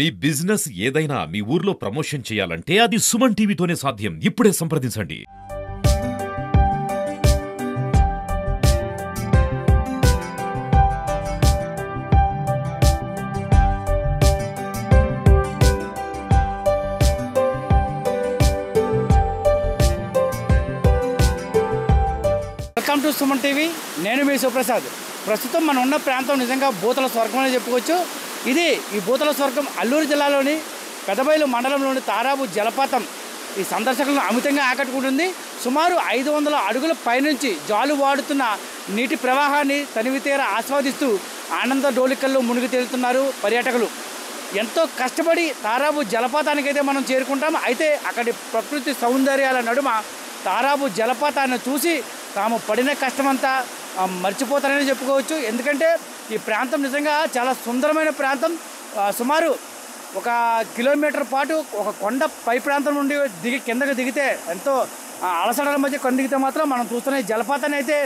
మీ business ఏదైనా మీ ఊర్లో promotion చేయాలంటే అది సుమన్ టీవీతోనే సాధ్యం. ఇప్పుడే సంప్రదించండి. Welcome to Suman TV. నేను మీ సుప్రసాద్. ప్రస్తుతం మనం ఉన్న ప్రాంతం నిజంగా భూతల స్వర్గం అని చెప్పుకోవచ్చు. ఈ భూతల స్వర్గం అల్లూరు జిల్లాలోని పెదబయలు మండలంలోని తారాబు జలపాతం ఈ సందర్శకులను అమితంగా ఆకట్టుకుంటుంది. సుమారు 500 అడుగుల పైనుంచి జాలు వాడుతున్న నీటి ప్రవాహాన్ని తనివితీర ఆస్వాదిస్తూ ఆనంద డోలికల్లో మునిగి తేలుతున్నారు పర్యాటకులు. ఎంతో కష్టపడి తారాబు జలపాతానికైతే మనం చేరుకుంటాం. అయితే అక్కడి ప్రకృతి సౌందర్యాల నడుమ తారాబు జలపాతాన్ని చూసి తాము పడిన కష్టమంతా మర్చిపోతారని చెప్పుకోవచ్చు. ఎందుకంటే ఈ ప్రాంతం నిజంగా చాలా సుందరమైన ప్రాంతం. సుమారు 1 కిలోమీటర్ పాటు ఒక కొండ పై ప్రాంతం నుండి కిందకు దిగితే ఎంతో అలసడల మధ్య కొండ దిగితే మాత్రం మనం చూస్తున్న ఈ జలపాతాన్ని అయితే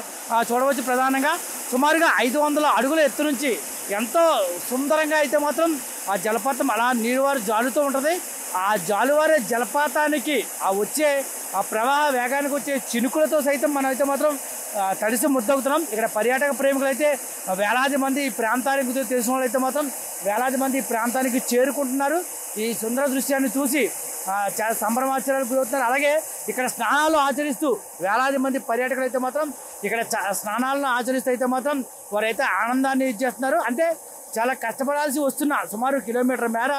చూడవచ్చు. ప్రధానంగా సుమారుగా 500 అడుగుల ఎత్తు నుంచి ఎంతో సుందరంగా అయితే మాత్రం ఆ జలపాతం అలా నీరువారు జాలుతూ ఉంటుంది. ఆ జాలువారే జలపాతానికి వచ్చే ఆ ప్రవాహ వేగానికి వచ్చే చినుకులతో సైతం మనం అయితే మాత్రం తడిసి ముద్దవుతున్నాం. ఇక్కడ పర్యాటక ప్రేమికులు అయితే వేలాది మంది ఈ ప్రాంతానికి తెలిసిన వాళ్ళు అయితే మాత్రం వేలాది మంది ఈ ప్రాంతానికి చేరుకుంటున్నారు. ఈ సుందర దృశ్యాన్ని చూసి చాలా సంభ్రమాచరణకు గురవుతున్నారు. అలాగే ఇక్కడ స్నానాలు ఆచరిస్తూ వేలాది మంది పర్యాటకులు అయితే మాత్రం ఇక్కడ స్నానాలను ఆచరిస్తూ అయితే మాత్రం వారైతే ఆనందాన్ని ఇచ్చేస్తున్నారు. అంటే చాలా కష్టపడాల్సి వస్తున్న సుమారు కిలోమీటర్ మేర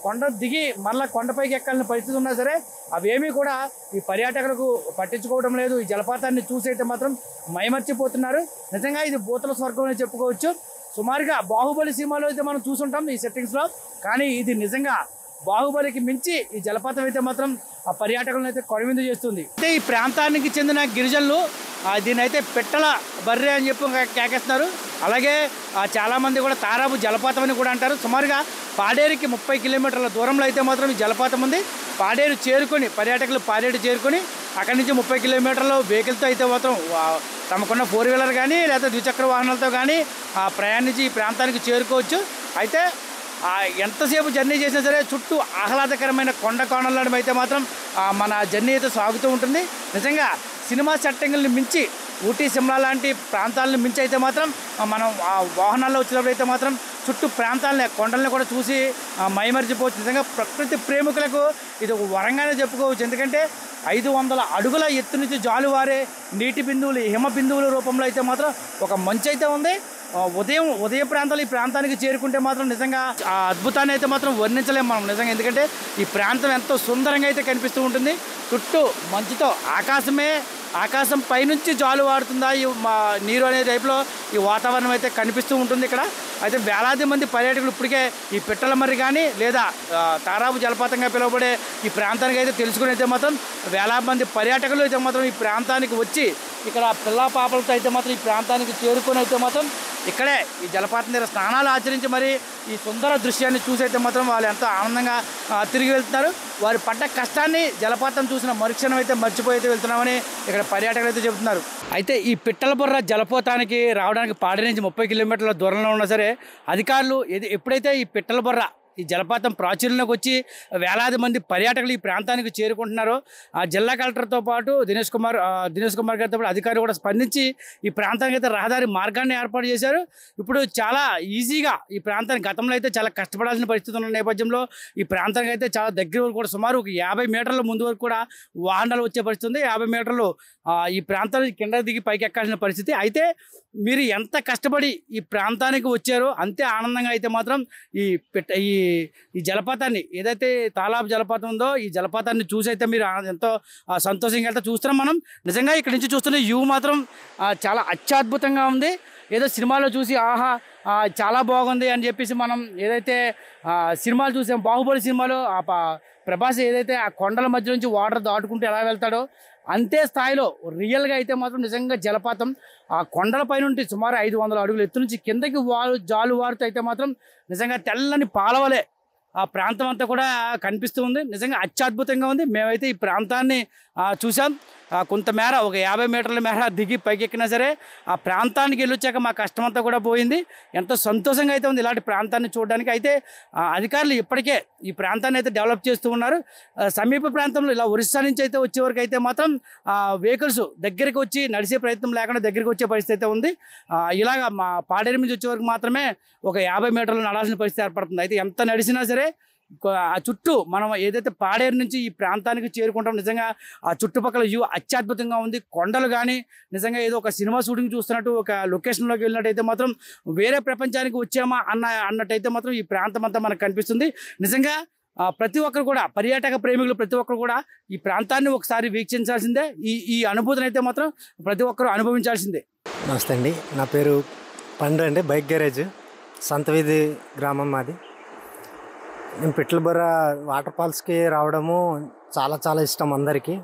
కొండ దిగి మళ్ళీ కొండపైకి ఎక్కాలని పరిస్థితి ఉన్నా సరే అవేమీ కూడా ఈ పర్యాటకులకు పట్టించుకోవడం లేదు. ఈ జలపాతాన్ని చూసి అయితే మాత్రం మైమర్చిపోతున్నారు. నిజంగా ఇది భూతల స్వర్గం అని చెప్పుకోవచ్చు. సుమారుగా బాహుబలి సినిమాలో అయితే మనం చూసుంటాం ఈ సెట్టింగ్స్లో. కానీ ఇది నిజంగా బాహుబలికి మించి ఈ జలపాతం అయితే మాత్రం ఆ పర్యాటకులను అయితే కొరవిందు చేస్తుంది. అయితే ఈ ప్రాంతానికి చెందిన గిరిజనులు దీన్ని అయితే పిట్టల బర్రె అని చెప్పి కేకేస్తున్నారు. అలాగే చాలామంది కూడా తారాబు జలపాతం అని కూడా అంటారు. సుమారుగా పాడేరుకి 30 కిలోమీటర్ల దూరంలో అయితే మాత్రం ఈ జలపాతం ఉంది. పాడేరు చేరుకొని పర్యాటకులు పాడేరు చేరుకొని అక్కడి నుంచి 30 కిలోమీటర్ల వెహికల్తో అయితే మాత్రం తమకున్న 4 వీలర్ కానీ లేదా ద్విచక్ర వాహనాలతో కానీ ప్రయాణించి ఈ ప్రాంతానికి చేరుకోవచ్చు. అయితే ఎంతసేపు జర్నీ చేసినా సరే చుట్టూ ఆహ్లాదకరమైన కొండ కోణాలను అయితే మాత్రం మన జర్నీ అయితే సాగుతూ ఉంటుంది. నిజంగా సినిమా సెట్టింగుల్ని మించి ఊటీ సిమ్లా లాంటి ప్రాంతాలను మించి అయితే మాత్రం మనం వాహనాల్లో వచ్చినప్పుడు అయితే మాత్రం చుట్టూ ప్రాంతాలని కొండల్ని కూడా చూసి మైమరిచిపోవచ్చు. నిజంగా ప్రకృతి ప్రేమికులకు ఇది ఒక వరంగానే చెప్పుకోవచ్చు. ఎందుకంటే 500 అడుగుల ఎత్తు నుంచి జాలువారే నీటి బిందువులు హిమ బిందువుల రూపంలో అయితే మాత్రం ఒక మంచు అయితే ఉంది. ఉదయ ప్రాంతాలు ఈ ప్రాంతానికి చేరుకుంటే మాత్రం నిజంగా ఆ అద్భుతాన్ని అయితే మాత్రం వర్ణించలేము మనం నిజంగా. ఎందుకంటే ఈ ప్రాంతం ఎంతో సుందరంగా అయితే కనిపిస్తూ ఉంటుంది. చుట్టూ మంచుతో ఆకాశం పైనుంచి జాలు వాడుతుందా ఈ నీరు అనే టైప్లో ఈ వాతావరణం అయితే కనిపిస్తూ ఉంటుంది ఇక్కడ. అయితే వేలాది మంది పర్యాటకులు ఇప్పటికే ఈ పిట్టల మర్రి కానీ లేదా తారాబు జలపాతంగా పిలువబడే ఈ ప్రాంతానికి అయితే తెలుసుకుని అయితే మాత్రం వేలాది మంది పర్యాటకులు అయితే మాత్రం ఈ ప్రాంతానికి వచ్చి ఇక్కడ పిల్లా పాపలతో అయితే మాత్రం ఈ ప్రాంతానికి చేరుకొని అయితే మాత్రం ఇక్కడే ఈ జలపాతం దగ్గర స్నానాలు ఆచరించి మరి ఈ సుందర దృశ్యాన్ని చూసి అయితే మాత్రం వాళ్ళు ఎంతో ఆనందంగా తిరిగి వెళ్తున్నారు. వారి పడ్డ కష్టాన్ని జలపాతం చూసిన మరుక్షణం అయితే మర్చిపోయి అయితే వెళ్తున్నామని ఇక్కడ పర్యాటకులు అయితే చెబుతున్నారు. అయితే ఈ పిట్టల బుర్ర జలపాతానికి రావడానికి పాడి నుంచి 30 కిలోమీటర్ల దూరంలో ఉన్నా సరే అధికారులు ఎప్పుడైతే ఈ పిట్టల బుర్ర ఈ జలపాతం ప్రాచుర్యంలోకి వచ్చి వేలాది మంది పర్యాటకులు ఈ ప్రాంతానికి చేరుకుంటున్నారు. ఆ జిల్లా కలెక్టర్తో పాటు దినేష్ కుమార్ గారితో పాటు అధికారులు కూడా స్పందించి ఈ ప్రాంతానికి అయితే రహదారి మార్గాన్ని ఏర్పాటు చేశారు. ఇప్పుడు చాలా ఈజీగా ఈ ప్రాంతానికి గతంలో అయితే చాలా కష్టపడాల్సిన పరిస్థితి ఉన్న నేపథ్యంలో ఈ ప్రాంతానికి అయితే చాలా దగ్గర వరకు కూడా సుమారు 50 మీటర్ల ముందు వరకు కూడా వాహనాలు వచ్చే పరిస్థితి ఉంది. 50 మీటర్లు ఈ ప్రాంతానికి కింద దిగి పైకి ఎక్కాల్సిన పరిస్థితి. అయితే మీరు ఎంత కష్టపడి ఈ ప్రాంతానికి వచ్చారో అంతే ఆనందంగా అయితే మాత్రం ఈ జలపాతాన్ని ఏదైతే తాలాబ్ జలపాతం ఉందో ఈ జలపాతాన్ని చూసి అయితే మీరు ఎంతో సంతోషంగా అయితే చూస్తున్నాం మనం. నిజంగా ఇక్కడ నుంచి చూస్తున్న వ్యూ మాత్రం చాలా అత్యద్భుతంగా ఉంది. ఏదో సినిమాలో చూసి ఆహా చాలా బాగుంది అని చెప్పేసి మనం ఏదైతే సినిమాలు చూసాం బాహుబలి సినిమాలో ప్రభాస్ ఏదైతే ఆ కొండల మధ్య నుంచి వాటర్ దాటుకుంటూ ఎలా వెళ్తాడో అంతే స్థాయిలో రియల్గా అయితే మాత్రం నిజంగా జలపాతం ఆ కొండలపై నుండి సుమారు 500 అడుగుల ఎత్తు నుంచి కిందకి జాలు వారుతూ అయితే మాత్రం నిజంగా తెల్లని పాలవలే ఆ ప్రాంతం అంతా కూడా కనిపిస్తూ ఉంది. నిజంగా అత్యద్భుతంగా ఉంది. మేమైతే ఈ ప్రాంతాన్ని చూసాం. కొంతమేర ఒక 50 మీటర్ల మేర దిగి పైకెక్కినా సరే ఆ ప్రాంతానికి వెళ్ళొచ్చాక మా కష్టమంతా కూడా పోయింది. ఎంతో సంతోషంగా అయితే ఉంది ఇలాంటి ప్రాంతాన్ని చూడడానికి. అయితే అధికారులు ఇప్పటికే ఈ ప్రాంతాన్ని అయితే డెవలప్ చేస్తూ ఉన్నారు. సమీప ప్రాంతంలో ఇలా ఒరిస్సా నుంచి అయితే వచ్చేవరకు అయితే మాత్రం వెహికల్స్ దగ్గరికి వచ్చి నడిచే ప్రయత్నం లేకుండా దగ్గరికి వచ్చే పరిస్థితి అయితే ఉంది. ఇలాగ మా పాడేరు నుంచి వచ్చేవరకు మాత్రమే ఒక 50 మీటర్లు నడాల్సిన పరిస్థితి ఏర్పడుతుంది. అయితే ఎంత నడిచినా సరే ఆ చుట్టూ మనం ఏదైతే పాడేరు నుంచి ఈ ప్రాంతానికి చేరుకుంటాం, నిజంగా ఆ చుట్టుపక్కల వ్యూ అత్యద్భుతంగా ఉంది. కొండలు కానీ నిజంగా ఏదో ఒక సినిమా షూటింగ్ చూస్తున్నట్టు ఒక లొకేషన్లోకి వెళ్ళినట్టయితే మాత్రం వేరే ప్రపంచానికి వచ్చామా అన్నట్టయితే మాత్రం ఈ ప్రాంతం అంతా మనకు కనిపిస్తుంది. నిజంగా ప్రతి ఒక్కరు కూడా పర్యాటక ప్రేమికులు ప్రతి ఒక్కరు కూడా ఈ ప్రాంతాన్ని ఒకసారి వీక్షించాల్సిందే. ఈ అనుభూతిని అయితే మాత్రం ప్రతి ఒక్కరు అనుభవించాల్సిందే. నమస్తే అండి, నా పేరు పండు అండి. బైక్ గ్యారేజ్ సంతవీధి గ్రామం మాది. నేను పిట్లబొర్ర వాటర్ ఫాల్స్కి రావడము చాలా చాలా ఇష్టం అందరికీ.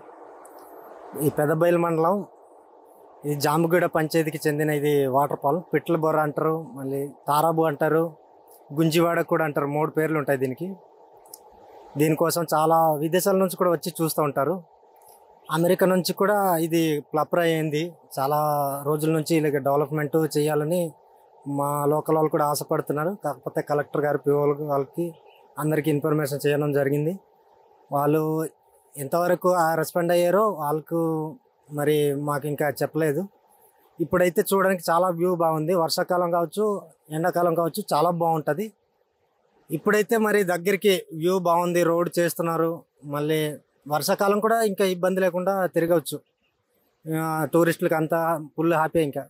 ఈ పెదబయలు మండలం, ఈ జాంబుగూడ పంచాయతీకి చెందిన ఇది వాటర్ ఫాల్. పిట్లబొర్ర అంటారు, మళ్ళీ తారాబు అంటారు, గుంజివాడ కూడా అంటారు. 3 పేర్లు ఉంటాయి దీనికి. దీనికోసం చాలా విదేశాల నుంచి కూడా వచ్చి చూస్తూ ఉంటారు. అమెరికా నుంచి కూడా ఇది ప్లప్ర అయింది. చాలా రోజుల నుంచి ఇలాగ డెవలప్మెంట్ చేయాలని మా లోకల్ వాళ్ళు కూడా ఆశపడుతున్నారు. కాకపోతే కలెక్టర్ గారు, పిఓ వాళ్ళకి అందరికీ ఇన్ఫర్మేషన్ చేయడం జరిగింది. వాళ్ళు ఎంతవరకు రెస్పాండ్ అయ్యారో వాళ్ళకు మరి మాకు ఇంకా చెప్పలేదు. ఇప్పుడైతే చూడడానికి చాలా వ్యూ బాగుంది. వర్షాకాలం కావచ్చు, ఎండాకాలం కావచ్చు, చాలా బాగుంటుంది. ఇప్పుడైతే మరి దగ్గరికి వ్యూ బాగుంది, రోడ్ చేస్తున్నారు. మళ్ళీ వర్షాకాలం కూడా ఇంకా ఇబ్బంది లేకుండా తిరగవచ్చు. టూరిస్టులకి అంతా ఫుల్ హ్యాపీ ఇంకా.